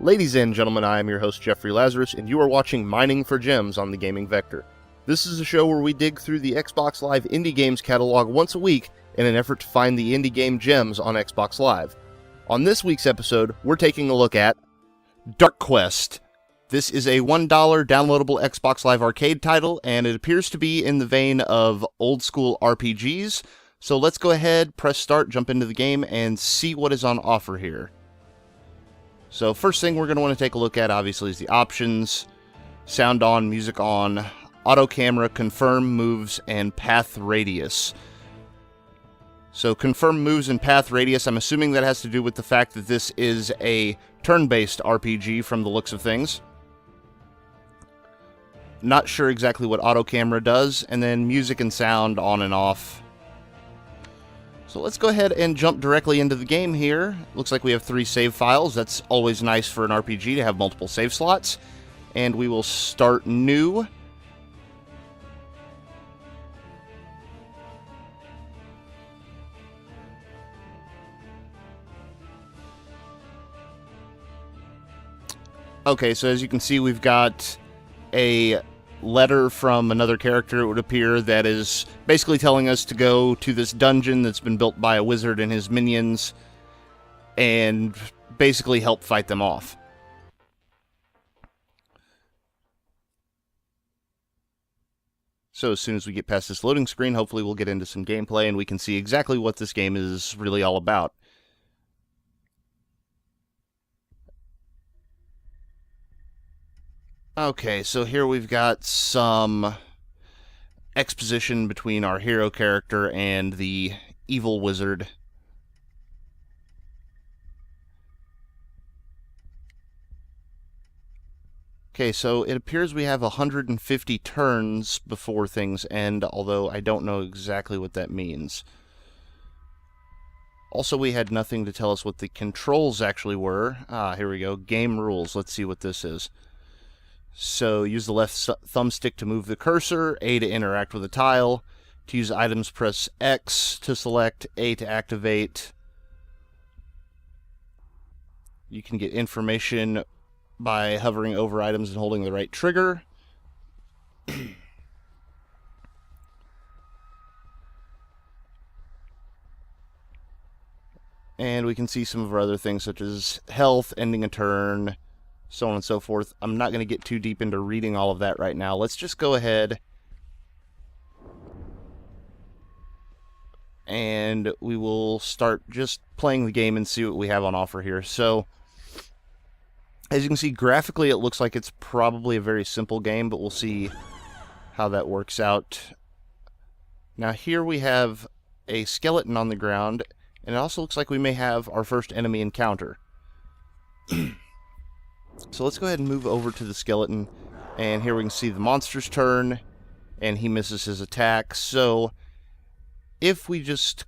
Ladies and gentlemen, I am your host Jeffrey Lazarus, and you are watching Mining for Gems on the Gaming Vector. This is a show where we dig through the Xbox Live indie games catalog once a week in an effort to find the indie game gems on Xbox Live. On this week's episode, we're taking a look at Dark Quest. This is a $1 downloadable Xbox Live Arcade title, and it appears to be in the vein of old school RPGs. So let's go ahead, press start, jump into the game, and see what is on offer here. So first thing we're going to want to take a look at, obviously, is the options. Sound on, music on, auto camera, confirm moves, and path radius. So confirm moves and path radius, I'm assuming that has to do with the fact that this is a turn-based RPG from the looks of things. Not sure exactly what auto camera does, and then music and sound on and off. So let's go ahead and jump directly into the game here. Looks like we have 3 save files. That's always nice for an RPG to have multiple save slots. And we will start new. Okay, so as you can see, we've got a letter from another character, it would appear, that is basically telling us to go to this dungeon that's been built by a wizard and his minions and basically help fight them off. So as soon as we get past this loading screen, hopefully we'll get into some gameplay and we can see exactly what this game is really all about. Okay, so here we've got some exposition between our hero character and the evil wizard. Okay, so it appears we have 150 turns before things end, although I don't know exactly what that means. Also, we had nothing to tell us what the controls actually were. Here we go. Game rules. Let's see what this is. So, use the left thumbstick to move the cursor, A to interact with a tile. To use items, press X to select, A to activate. You can get information by hovering over items and holding the right trigger. And we can see some of our other things, such as health, ending a turn, so on and so forth. I'm not going to get too deep into reading all of that right now. Let's just go ahead and we will start just playing the game and see what we have on offer here. So, as you can see, graphically it looks like it's probably a very simple game, but we'll see how that works out. Now here we have a skeleton on the ground, and it also looks like we may have our first enemy encounter. So let's go ahead and move over to the skeleton, and here we can see the monster's turn, and he misses his attack. So if we just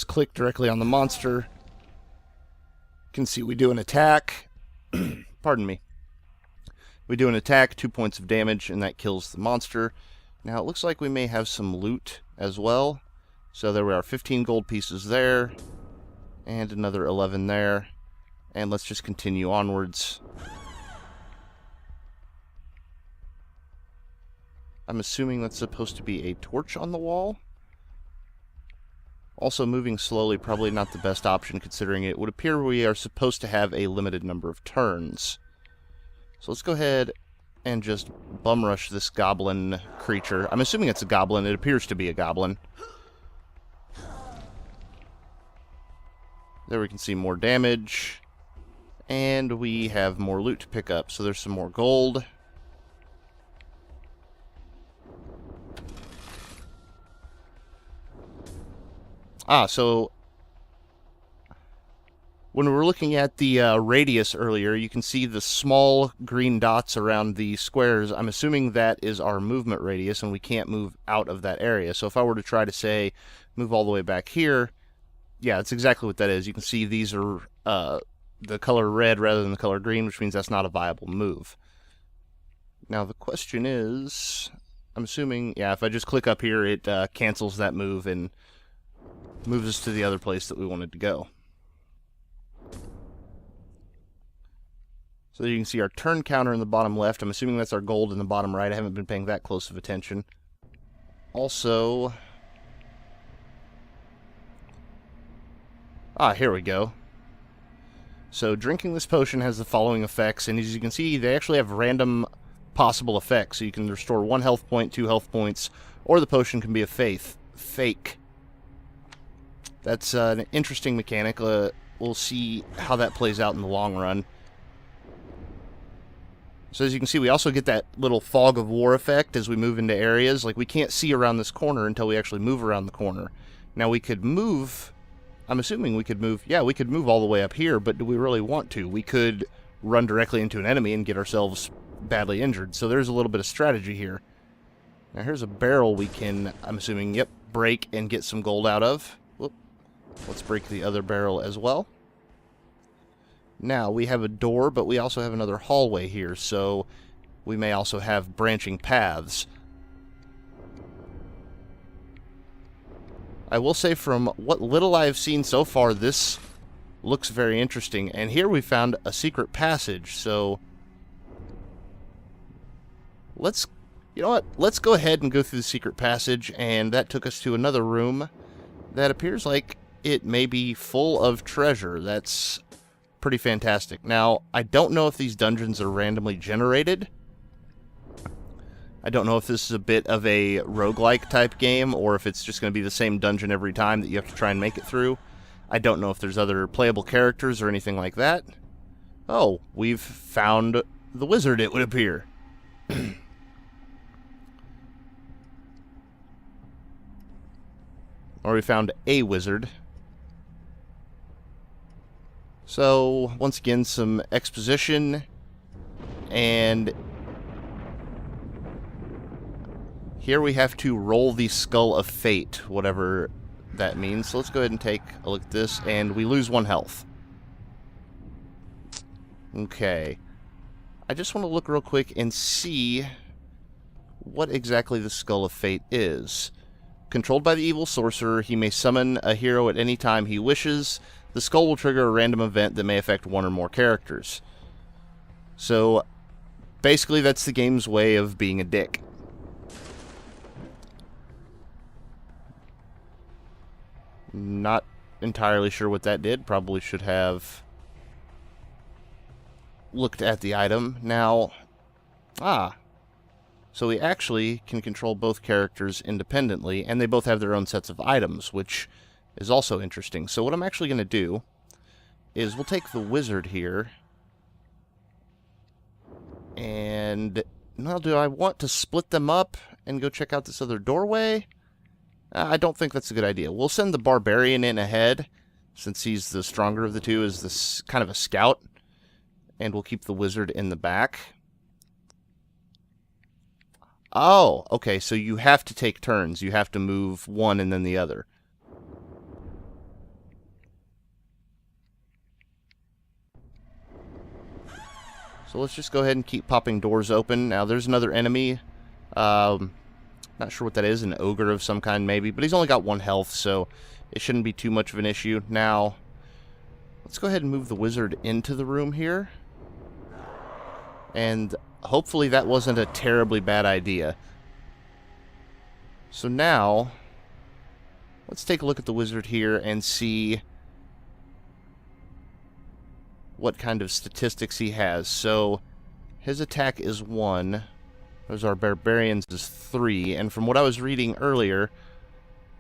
click directly on the monster, you can see we do an attack. Pardon me. We do an attack, 2 points of damage, and that kills the monster. Now it looks like we may have some loot as well. So there we are, 15 gold pieces there, and another 11 there. And let's just continue onwards. I'm assuming that's supposed to be a torch on the wall. Also, moving slowly, probably not the best option, considering it would appear we are supposed to have a limited number of turns. So let's go ahead and just bum rush this goblin creature. I'm assuming it's a goblin. It appears to be a goblin. There we can see more damage. And we have more loot to pick up. So there's some more gold. So when we were looking at the radius earlier, you can see the small green dots around the squares. I'm assuming that is our movement radius, and we can't move out of that area. So if I were to try to, say, move all the way back here, yeah, that's exactly what that is. You can see these are the color red rather than the color green, which means that's not a viable move. Now the question is, I'm assuming, yeah, if I just click up here, it cancels that move and moves us to the other place that we wanted to go. So you can see our turn counter in the bottom left. I'm assuming that's our gold in the bottom right. I haven't been paying that close of attention. Also... here we go. So drinking this potion has the following effects, and as you can see, they actually have random possible effects. So you can restore 1 health point, 2 health points, or the potion can be a fake. That's an interesting mechanic. We'll see how that plays out in the long run. So as you can see, we also get that little fog of war effect as we move into areas. Like, we can't see around this corner until we actually move around the corner. Now, we could move... I'm assuming we could move... Yeah, we could move all the way up here, but do we really want to? We could run directly into an enemy and get ourselves badly injured. So there's a little bit of strategy here. Now, here's a barrel we can, I'm assuming, yep, break and get some gold out of. Whoop. Let's break the other barrel as well. Now, we have a door, but we also have another hallway here, so we may also have branching paths. I will say, from what little I have seen so far, this looks very interesting. And here we found a secret passage, so let's, you know what, let's go ahead and go through the secret passage, and that took us to another room that appears like it may be full of treasure. That's pretty fantastic. Now, I don't know if these dungeons are randomly generated. I don't know if this is a bit of a roguelike type game, or if it's just going to be the same dungeon every time that you have to try and make it through. I don't know if there's other playable characters or anything like that. Oh, we've found the wizard, it would appear. Or we found a wizard. So, once again, some exposition, and here we have to roll the Skull of Fate, whatever that means. So let's go ahead and take a look at this, and we lose 1 health. Okay. I just want to look real quick and see what exactly the Skull of Fate is. Controlled by the evil sorcerer, he may summon a hero at any time he wishes. The skull will trigger a random event that may affect 1 or more characters. So, basically that's the game's way of being a dick. Not entirely sure what that did. Probably should have looked at the item. Now, so we actually can control both characters independently, and they both have their own sets of items, which is also interesting. So what I'm actually going to do is we'll take the wizard here, and now do I want to split them up and go check out this other doorway? I don't think that's a good idea. We'll send the barbarian in ahead, since he's the stronger of the two, as this kind of a scout, and we'll keep the wizard in the back. Oh, okay, so you have to take turns. You have to move one and then the other. So let's just go ahead and keep popping doors open. Now, there's another enemy. Not sure what that is, an ogre of some kind maybe, but he's only got 1 health, so it shouldn't be too much of an issue. Now, let's go ahead and move the wizard into the room here. And hopefully that wasn't a terribly bad idea. So now, let's take a look at the wizard here and see what kind of statistics he has. So, his attack is 1. There's our barbarians is 3. And from what I was reading earlier,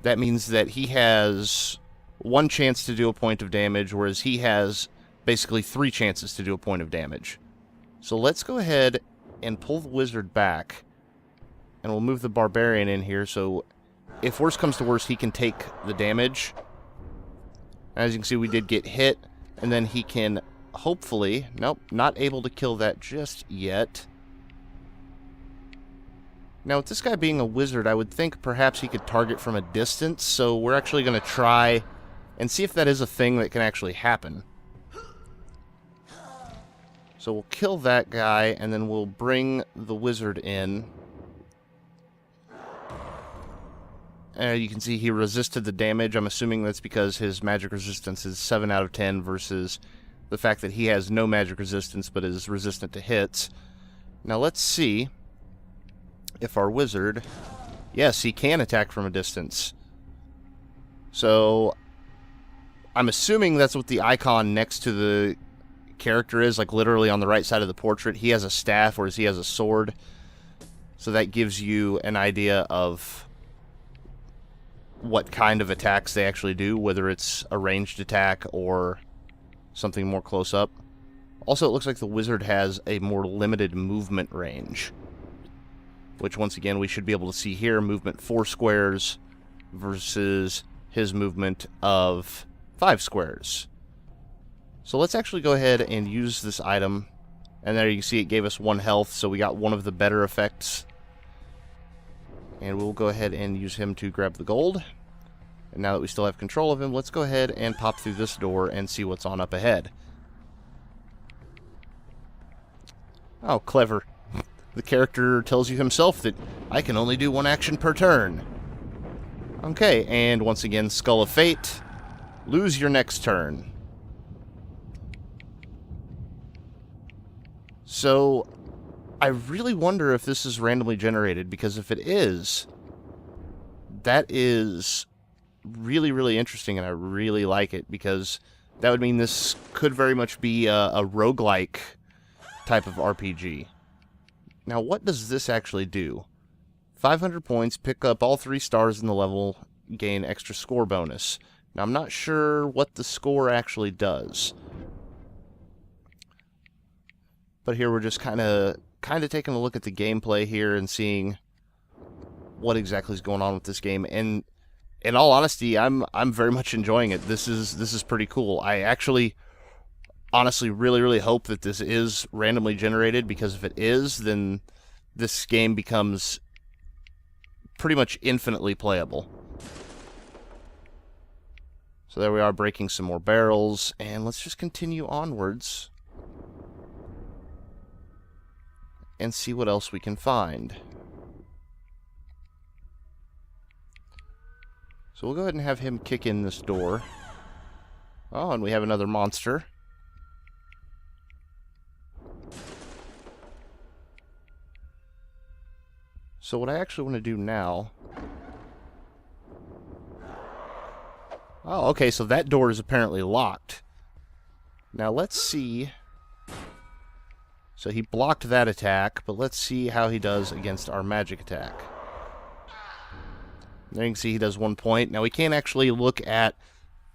that means that he has 1 chance to do a point of damage, whereas he has basically 3 chances to do a point of damage. So let's go ahead and pull the wizard back, and we'll move the barbarian in here, so if worst comes to worst, he can take the damage. As you can see, we did get hit, and then he can hopefully... Nope, not able to kill that just yet. Now, with this guy being a wizard, I would think perhaps he could target from a distance, so we're actually going to try and see if that is a thing that can actually happen. So we'll kill that guy, and then we'll bring the wizard in. You can see he resisted the damage. I'm assuming that's because his magic resistance is 7 out of 10 versus the fact that he has no magic resistance but is resistant to hits. Now let's see if our wizard... Yes, he can attack from a distance. So I'm assuming that's what the icon next to the character is, like literally on the right side of the portrait. He has a staff, whereas he has a sword. So that gives you an idea of what kind of attacks they actually do, whether it's a ranged attack or something more close up. Also, it looks like the wizard has a more limited movement range, which once again we should be able to see here. Movement 4 squares versus his movement of 5 squares. So let's actually go ahead and use this item. And there you can see it gave us 1 health, so we got one of the better effects. And we'll go ahead and use him to grab the gold. And now that we still have control of him, let's go ahead and pop through this door and see what's on up ahead. Oh, clever. The character tells you himself that I can only do 1 action per turn. Okay, and once again, Skull of Fate. Lose your next turn. So, I really wonder if this is randomly generated, because if it is, that is really, really interesting, and I really like it, because that would mean this could very much be a roguelike type of RPG. Now, what does this actually do? 500 points, pick up all 3 stars in the level, gain extra score bonus. Now, I'm not sure what the score actually does. But here we're just kind of taking a look at the gameplay here and seeing what exactly is going on with this game. And in all honesty, I'm very much enjoying it. This is pretty cool. I actually honestly really hope that this is randomly generated, because if it is, then this game becomes pretty much infinitely playable. So there we are, breaking some more barrels, and let's just continue onwards and see what else we can find. So we'll go ahead and have him kick in this door. Oh, and we have another monster. So what I actually want to do now... Oh, okay, so that door is apparently locked. Now let's see... So he blocked that attack, but let's see how he does against our magic attack. There you can see he does 1 point. Now we can't actually look at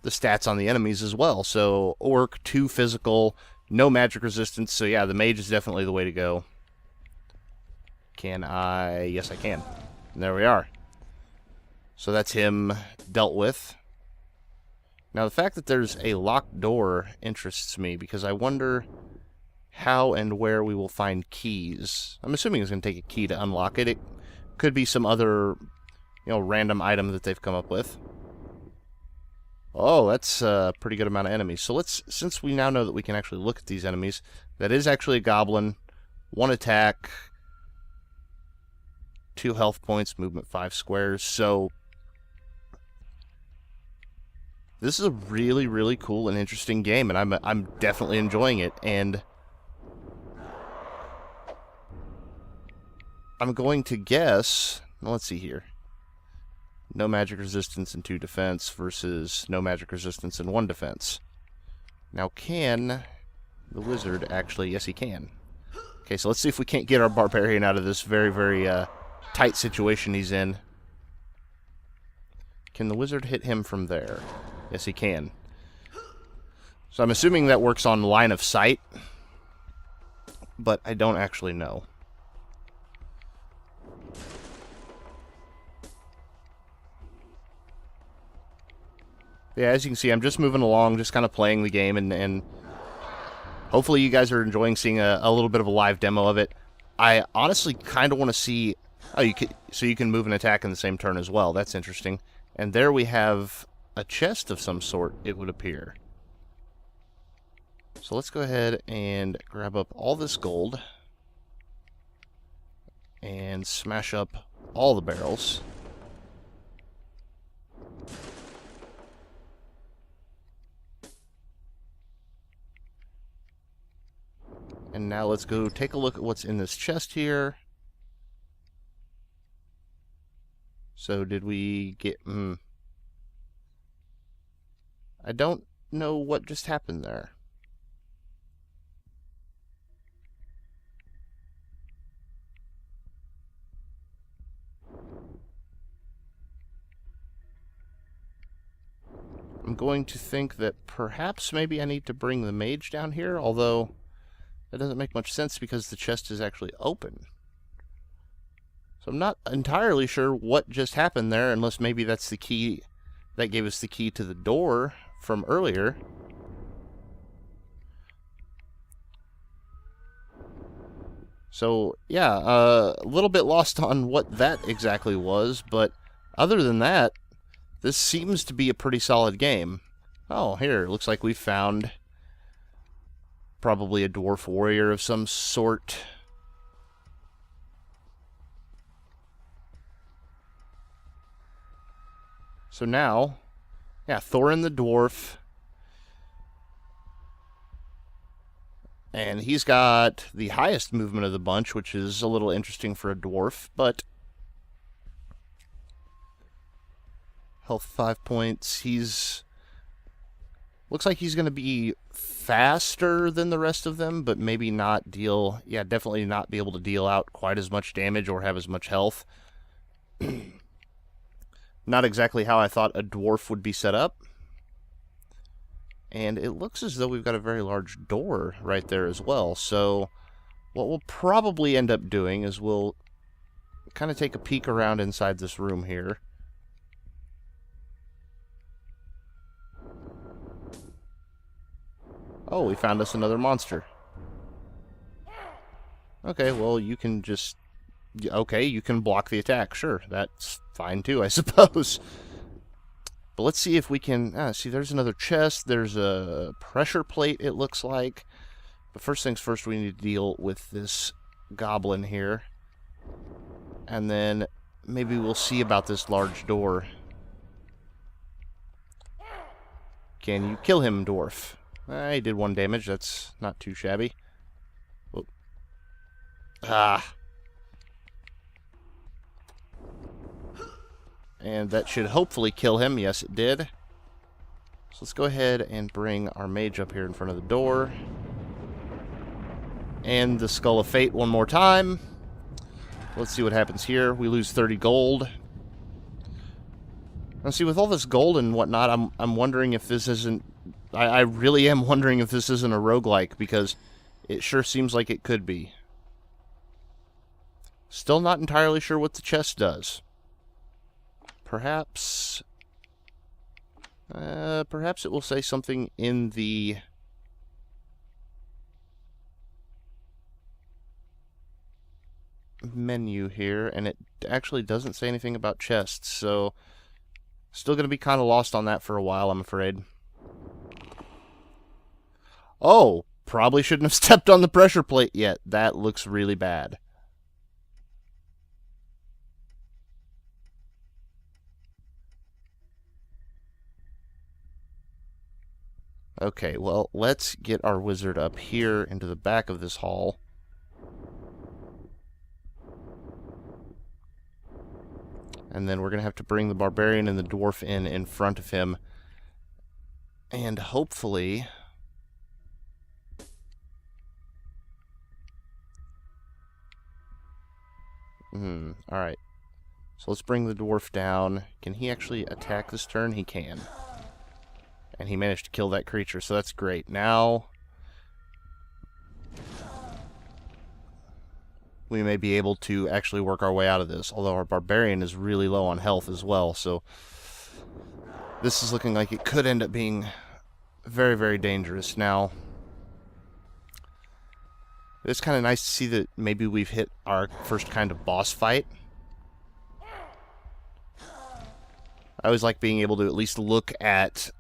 the stats on the enemies as well. So Orc, 2 physical, no magic resistance. So yeah, the mage is definitely the way to go. Can I? Yes, I can. And there we are. So that's him dealt with. Now the fact that there's a locked door interests me, because I wonder how and where we will find keys. I'm assuming it's going to take a key to unlock it. It could be some other, random item that they've come up with. Oh, that's a pretty good amount of enemies. So since we now know that we can actually look at these enemies, that is actually a goblin. 1 attack, 2 health points, movement 5 squares. So this is a really cool and interesting game, and I'm definitely enjoying it. And I'm going to guess... Let's see here. No magic resistance and 2 defense versus no magic resistance and 1 defense. Now, can the wizard actually... Yes, he can. Okay, so let's see if we can't get our barbarian out of this very tight situation he's in. Can the wizard hit him from there? Yes, he can. So I'm assuming that works on line of sight, but I don't actually know. Yeah, as you can see, I'm just moving along, just kind of playing the game, and hopefully you guys are enjoying seeing a little bit of a live demo of it. I honestly kind of want to see... Oh, so you can move and attack in the same turn as well. That's interesting. And there we have a chest of some sort, it would appear. So let's go ahead and grab up all this gold and smash up all the barrels. And now let's go take a look at what's in this chest here. So did we get... I don't know what just happened there. I'm going to think that perhaps maybe I need to bring the mage down here, although that doesn't make much sense because the chest is actually open. So I'm not entirely sure what just happened there, unless maybe that's the key that gave us the key to the door from earlier. So, yeah, a little bit lost on what that exactly was, but other than that, this seems to be a pretty solid game. Oh, here, looks like we found probably a dwarf warrior of some sort. So now, yeah, Thorin the dwarf. And he's got the highest movement of the bunch, which is a little interesting for a dwarf, but health 5 points. Looks like he's going to be faster than the rest of them, but maybe not deal... Yeah, definitely not be able to deal out quite as much damage or have as much health. Not exactly how I thought a dwarf would be set up. And it looks as though we've got a very large door right there as well. So what we'll probably end up doing is we'll kind of take a peek around inside this room here. Oh, we found us another monster. Okay, well, you can just... Okay, you can block the attack. Sure, that's fine too, I suppose. But let's see if we can... see, there's another chest. There's a pressure plate, it looks like. But first things first, we need to deal with this goblin here. And then maybe we'll see about this large door. Can you kill him, dwarf? He did 1 damage. That's not too shabby. Whoop. Ah. And that should hopefully kill him. Yes, it did. So let's go ahead and bring our mage up here in front of the door. And the Skull of Fate one more time. Let's see what happens here. We lose 30 gold. Now, see, with all this gold and whatnot, I'm wondering if this isn't... I really am wondering if this isn't a roguelike, because it sure seems like it could be. Still not entirely sure what the chest does. Perhaps it will say something in the... menu here, and it actually doesn't say anything about chests, so still going to be kind of lost on that for a while, I'm afraid. Oh, probably shouldn't have stepped on the pressure plate yet. That looks really bad. Okay, well, let's get our wizard up here into the back of this hall. And then we're going to have to bring the barbarian and the dwarf in front of him. And hopefully... alright. So let's bring the dwarf down. Can he actually attack this turn? He can. And he managed to kill that creature, so that's great. Now... we may be able to actually work our way out of this, although our barbarian is really low on health as well, so this is looking like it could end up being very, very dangerous. Now, it's kind of nice to see that maybe we've hit our first kind of boss fight. I always like being able to at least look at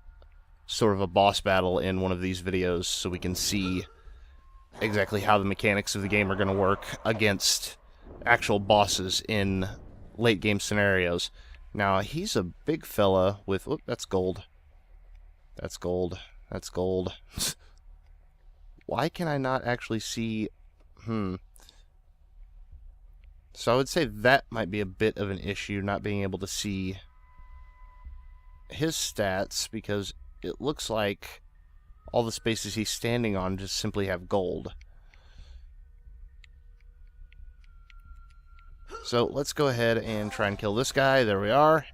sort of a boss battle in one of these videos so we can see exactly how the mechanics of the game are going to work against actual bosses in late game scenarios. Now, he's a big fella with... Whoop, that's gold. That's gold. That's gold. Why can I not actually see... So I would say that might be a bit of an issue, not being able to see his stats, because it looks like all the spaces he's standing on just simply have gold. So let's go ahead and try and kill this guy. There we are.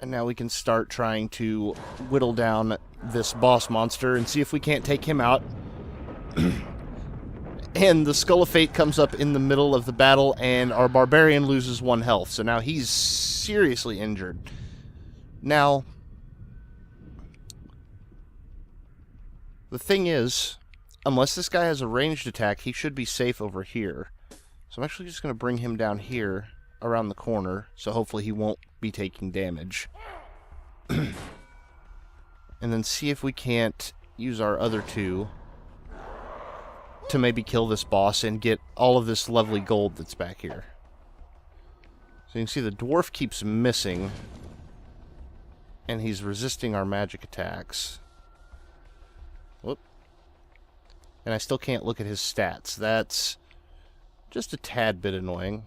And now we can start trying to whittle down this boss monster and see if we can't take him out. And the Skull of Fate comes up in the middle of the battle, and our barbarian loses 1 health. So now he's seriously injured. Now, the thing is, unless this guy has a ranged attack, he should be safe over here. So I'm actually just going to bring him down here around the corner, so hopefully he won't be taking damage. And then see if we can't use our other 2 to maybe kill this boss and get all of this lovely gold that's back here. So you can see the dwarf keeps missing, and he's resisting our magic attacks. Whoop. And I still can't look at his stats. That's just a tad bit annoying.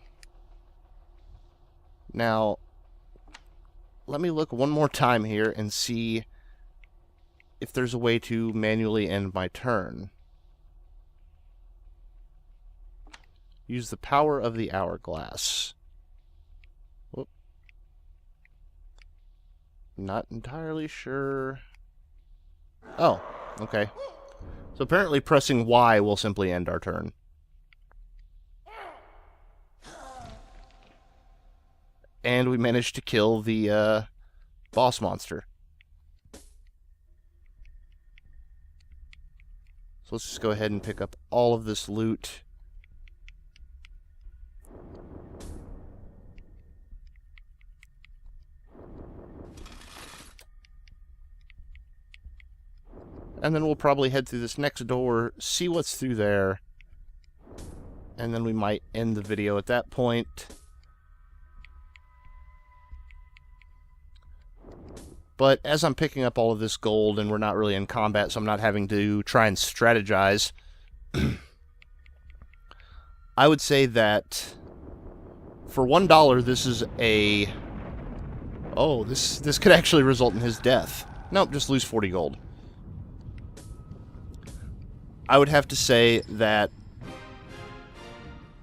Now, let me look one more time here and see if there's a way to manually end my turn. Use the power of the hourglass. Whoop. Not entirely sure. Oh, okay. So apparently pressing Y will simply end our turn. And we managed to kill the boss monster. So let's just go ahead and pick up all of this loot. And then we'll probably head through this next door, see what's through there, and then we might end the video at that point. But as I'm picking up all of this gold, and we're not really in combat, so I'm not having to try and strategize, I would say that for $1, this is a... Oh, this could actually result in his death. Nope, just lose 40 gold. I would have to say that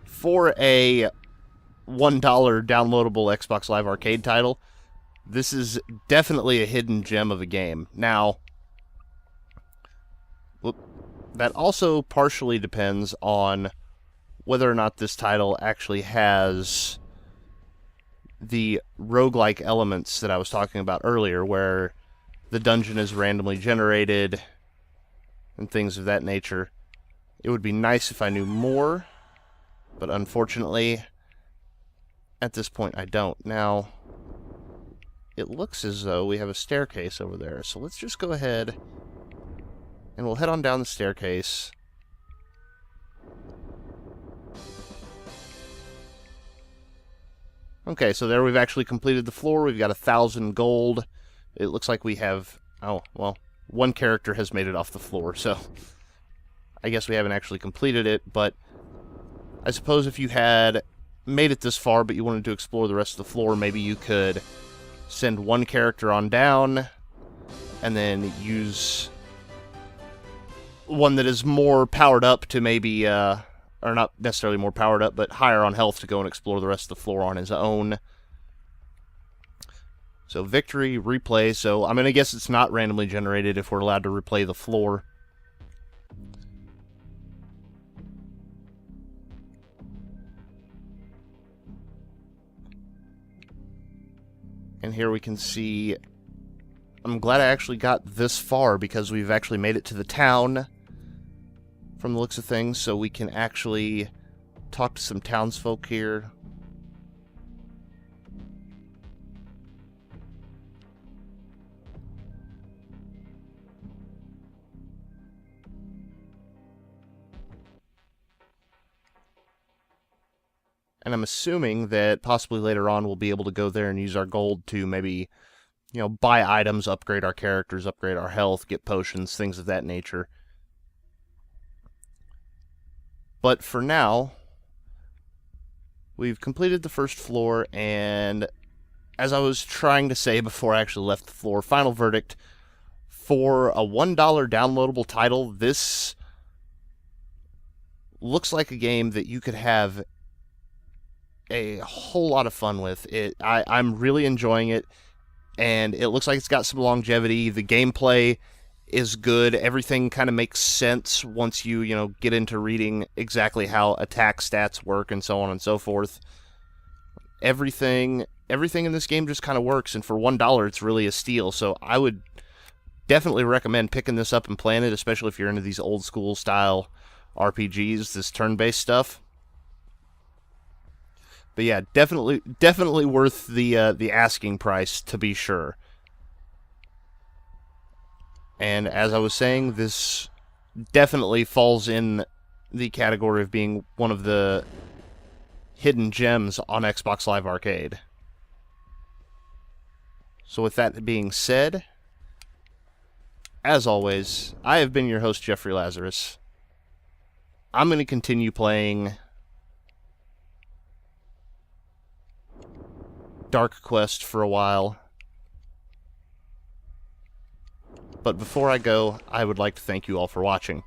for a $1 downloadable Xbox Live Arcade title, this is definitely a hidden gem of a game. Now, that also partially depends on whether or not this title actually has the roguelike elements that I was talking about earlier, where the dungeon is randomly generated and things of that nature. It would be nice if I knew more, but unfortunately, at this point I don't. Now, it looks as though we have a staircase over there, so let's just go ahead and we'll head on down the staircase. Okay, so there we've actually completed the floor. We've got 1,000 gold. It looks like we have... Oh, well, one character has made it off the floor, so I guess we haven't actually completed it, but I suppose if you had made it this far but you wanted to explore the rest of the floor, maybe you could send one character on down and then use one that is more powered up to maybe, or not necessarily more powered up, but higher on health to go and explore the rest of the floor on his own. So victory, replay, so I'm going to guess it's not randomly generated if we're allowed to replay the floor. And here we can see, I'm glad I actually got this far because we've actually made it to the town from the looks of things, so we can actually talk to some townsfolk here. And I'm assuming that possibly later on we'll be able to go there and use our gold to maybe buy items, upgrade our characters, upgrade our health, get potions, things of that nature. But for now, we've completed the first floor, and as I was trying to say before I actually left the floor, final verdict, for a $1 downloadable title, this looks like a game that you could have a whole lot of fun with. I'm really enjoying it, and it looks like it's got some longevity. The gameplay is good. Everything kind of makes sense once you get into reading exactly how attack stats work and so on and so forth. Everything in this game just kind of works, and for $1, it's really a steal. So I would definitely recommend picking this up and playing it, especially if you're into these old school style RPGs, this turn-based stuff. But yeah, definitely worth the asking price, to be sure. And as I was saying, this definitely falls in the category of being one of the hidden gems on Xbox Live Arcade. So with that being said, as always, I have been your host, Jeffrey Lazarus. I'm going to continue playing Dark Quest for a while. But before I go, I would like to thank you all for watching.